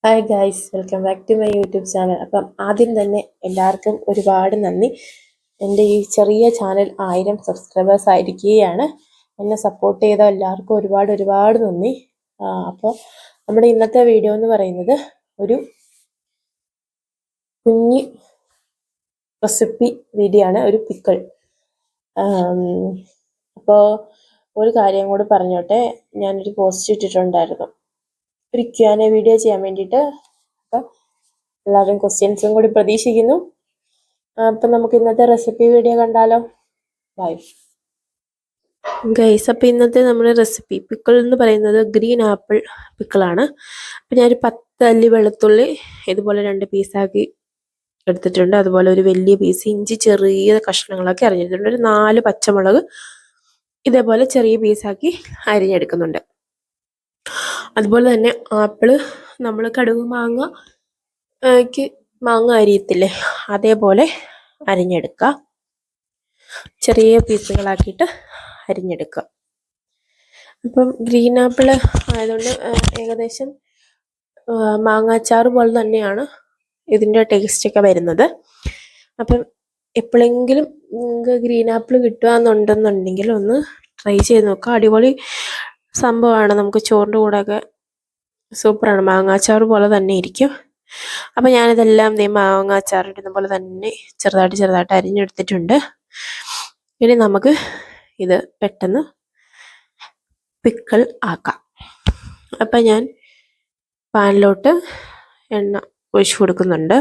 Hi guys, welcome back to my YouTube channel. അപ്പം ആദ്യം തന്നെ എല്ലാവർക്കും ഒരുപാട് നന്ദി. എൻ്റെ ഈ ചെറിയ ചാനൽ 1000 സബ്സ്ക്രൈബേഴ്സ് ആയിരിക്കുകയാണ്. എന്നെ സപ്പോർട്ട് ചെയ്ത എല്ലാവർക്കും ഒരുപാട് നന്ദി. അപ്പോൾ നമ്മുടെ ഇന്നത്തെ വീഡിയോ എന്ന് പറയുന്നത് ഒരു കുഞ്ഞി റെസിപ്പി വീഡിയോ ആണ്, ഒരു പിക്കിൾ. അപ്പോൾ ഒരു കാര്യം കൂടി പറഞ്ഞോട്ടെ, ഞാനൊരു പോസ്റ്റ് ഇട്ടിട്ടുണ്ടായിരുന്നു ഒരു Q&A വീഡിയോ ചെയ്യാൻ വേണ്ടിയിട്ട്. അപ്പം എല്ലാവരും ക്വസ്റ്റ്യൻസും കൂടി പ്രതീക്ഷിക്കുന്നു. അപ്പം നമുക്ക് ഇന്നത്തെ റെസിപ്പി വീഡിയോ കണ്ടാലോ. Bye guys. അപ്പം ഇന്നത്തെ നമ്മുടെ റെസിപ്പി പിക്കിൾ എന്ന് പറയുന്നത് ഗ്രീൻ ആപ്പിൾ പിക്കിളാണ്. അപ്പം ഞാനൊരു 10 അല്ലി വെളുത്തുള്ളി ഇതുപോലെ 2 പീസാക്കി എടുത്തിട്ടുണ്ട്. അതുപോലെ ഒരു വലിയ പീസ് ഇഞ്ചി ചെറിയ കഷ്ണങ്ങളൊക്കെ അരിഞ്ഞിട്ടുണ്ട്. ഒരു 4 പച്ചമുളക് ഇതേപോലെ ചെറിയ പീസാക്കി അരിഞ്ഞെടുക്കുന്നുണ്ട്. അതുപോലെ തന്നെ ആപ്പിള് നമ്മൾ കടുക് മാങ്ങ അരിയത്തില്ലേ, അതേപോലെ അരിഞ്ഞെടുക്കുക. ചെറിയ പീസുകളാക്കിയിട്ട് അരിഞ്ഞെടുക്കുക. അപ്പം ഗ്രീൻ ആപ്പിള് ആയതുകൊണ്ട് ഏകദേശം മാങ്ങാച്ചാറ് പോലെ തന്നെയാണ് ഇതിൻ്റെ ടേസ്റ്റൊക്കെ വരുന്നത്. അപ്പം എപ്പോഴെങ്കിലും നിങ്ങൾക്ക് ഗ്രീൻ ആപ്പിൾ കിട്ടുകയെന്നുണ്ടെന്നുണ്ടെങ്കിൽ ഒന്ന് ട്രൈ ചെയ്ത് നോക്കുക. അടിപൊളി സംഭവമാണ്. നമുക്ക് ചോറിൻ്റെ കൂടെയൊക്കെ സൂപ്പറാണ്. മാങ്ങാച്ചാറ് പോലെ തന്നെ ഇരിക്കും. അപ്പം ഞാനിതെല്ലാം മാങ്ങാച്ചാറിടുന്ന പോലെ തന്നെ ചെറുതായിട്ട് അരിഞ്ഞെടുത്തിട്ടുണ്ട്. ഇനി നമുക്ക് ഇത് പെട്ടെന്ന് പിക്കിൾ ആക്കാം. അപ്പം ഞാൻ പാനിലോട്ട് എണ്ണ ഒഴിച്ചു കൊടുക്കുന്നുണ്ട്.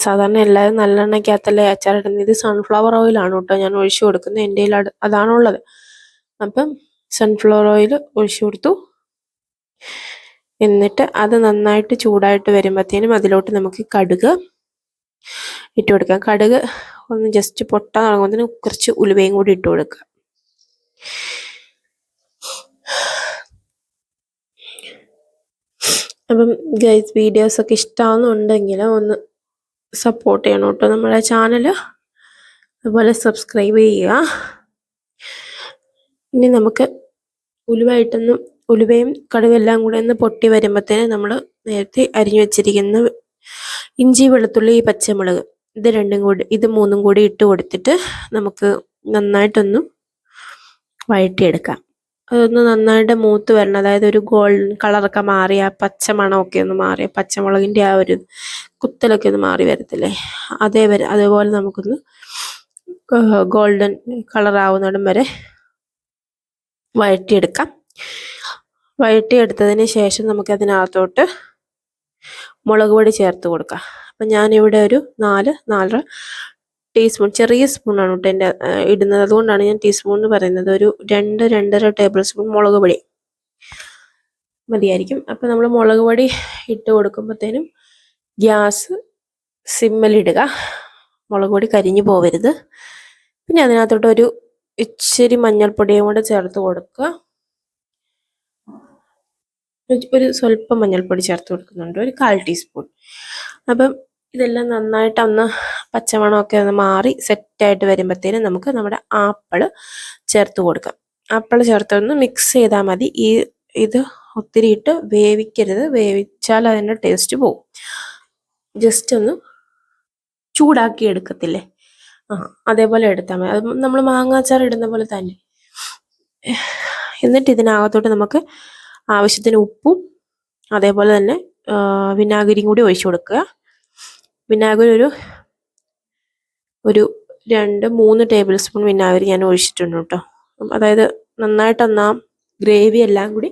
സാധാരണ എല്ലാവരും നല്ലെണ്ണയ്ക്കകത്തല്ലേ അച്ചാറിടുന്നത്. ഇത് സൺഫ്ലവർ ഓയിലാണ് കേട്ടോ ഞാൻ ഒഴിച്ചു കൊടുക്കുന്നത്. എൻ്റെ കയ്യിൽ അതാണുള്ളത്. അപ്പം സൺഫ്ലവർ ഓയിൽ ഒഴിച്ചു കൊടുത്തു. എന്നിട്ട് അത് നന്നായിട്ട് ചൂടായിട്ട് വരുമ്പോഴത്തേനും അതിലോട്ട് നമുക്ക് കടുക് ഇട്ട് കൊടുക്കാം. കടുക് ഒന്ന് ജസ്റ്റ് പൊട്ടാൻ തുടങ്ങുന്നതിന് കുറച്ച് ഉലുവയും കൂടി ഇട്ട് കൊടുക്കുക. അപ്പം ഗൈസ്, വീഡിയോസൊക്കെ ഇഷ്ടമാണെന്നുണ്ടെങ്കിൽ ഒന്ന് സപ്പോർട്ട് ചെയ്യണം കേട്ടോ നമ്മുടെ ചാനൽ. അതുപോലെ സബ്സ്ക്രൈബ് ചെയ്യുക. ഇനി നമുക്ക് ഉലുവയും കടുകെല്ലാം കൂടെ ഒന്ന് പൊട്ടി വരുമ്പോഴത്തേന് നമ്മൾ നേരത്തെ അരിഞ്ഞു വെച്ചിരിക്കുന്ന ഇഞ്ചി വെളുത്തുള്ളി പച്ചമുളക് ഇത് മൂന്നും കൂടി ഇട്ട് കൊടുത്തിട്ട് നമുക്ക് നന്നായിട്ടൊന്ന് വഴറ്റിയെടുക്കാം. അതൊന്ന് നന്നായിട്ട് മൂത്ത് വരണം. അതായത് ഒരു ഗോൾഡൻ കളറൊക്കെ മാറിയ പച്ചമണമൊക്കെ ഒന്ന് മാറിയ പച്ചമുളകിൻ്റെ ആ ഒരു കുത്തലൊക്കെ ഒന്ന് മാറി വരത്തില്ലേ, അതേപോലെ നമുക്കൊന്ന് ഗോൾഡൻ കളറാവുന്നിടം വരെ വഴറ്റിയെടുക്കാം. വഴറ്റിയെടുത്തതിന് ശേഷം നമുക്ക് അതിനകത്തോട്ട് മുളക് പൊടി ചേർത്ത് കൊടുക്കാം. അപ്പം ഞാനിവിടെ ഒരു 4 ടീസ്പൂൺ, ചെറിയ സ്പൂണാണ് കേട്ടോ എൻ്റെ ഇടുന്നത്, അതുകൊണ്ടാണ് ഞാൻ ടീസ്പൂൺ എന്ന് പറയുന്നത്. ഒരു 2-2.5 ടേബിൾ സ്പൂൺ മുളക് പൊടി മതിയായിരിക്കും. അപ്പം നമ്മൾ മുളക് പൊടി ഇട്ട് കൊടുക്കുമ്പോഴത്തേനും ഗ്യാസ് സിമ്മിലിടുക. മുളക് പൊടി കരിഞ്ഞു പോവരുത്. പിന്നെ അതിനകത്തോട്ട് ഒരു ഇച്ചിരി മഞ്ഞൾപ്പൊടിയും കൂടെ ചേർത്ത് കൊടുക്കുക. ഒരു സ്വല്പം മഞ്ഞൾപ്പൊടി ചേർത്ത് കൊടുക്കുന്നുണ്ട്, ഒരു 1/4 ടീസ്പൂൺ. അപ്പം ഇതെല്ലാം നന്നായിട്ടൊന്ന് പച്ചമണമൊക്കെ ഒന്ന് മാറി സെറ്റായിട്ട് വരുമ്പോഴത്തേനും നമുക്ക് നമ്മുടെ ആപ്പിൾ ചേർത്ത് കൊടുക്കാം. ആപ്പിൾ ചേർത്തൊന്ന് മിക്സ് ചെയ്താൽ മതി. ഇത് ഒത്തിരി ഇട്ട് വേവിക്കരുത്, വേവിച്ചാൽ അതിൻ്റെ ടേസ്റ്റ് പോകും. ജസ്റ്റ് ഒന്ന് ചൂടാക്കി എടുക്കത്തില്ലേ, അതേപോലെ എടുത്താൽ മതി. അത് നമ്മൾ മാങ്ങാച്ചാർ ഇടുന്ന പോലെ തന്നെ. എന്നിട്ട് ഇതിനകത്തോട്ട് നമുക്ക് ആവശ്യത്തിന് ഉപ്പും അതേപോലെ തന്നെ വിനാഗിരിയും കൂടി ഒഴിച്ചു കൊടുക്കുക. വിനാഗിരി ഒരു 2-3 ടേബിൾ സ്പൂൺ വിനാഗിരി ഞാൻ ഒഴിച്ചിട്ടുണ്ട് കേട്ടോ. അതായത് നന്നായിട്ടൊന്ന് ആ ഗ്രേവി എല്ലാം കൂടി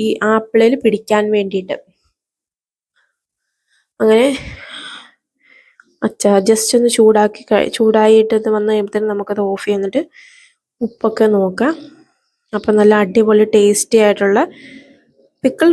ഈ ആപ്പിളിൽ പിടിക്കാൻ വേണ്ടിയിട്ട്. അങ്ങനെ ജസ്റ്റ് ഒന്ന് ചൂടായിട്ട് വന്ന് കഴിയുമ്പോഴത്തേനും നമുക്കത് ഓഫ് ചെയ്തിട്ട് ഉപ്പൊക്കെ നോക്കാം. അപ്പം നല്ല അടിപൊളി ടേസ്റ്റി ആയിട്ടുള്ള പിക്കിൾ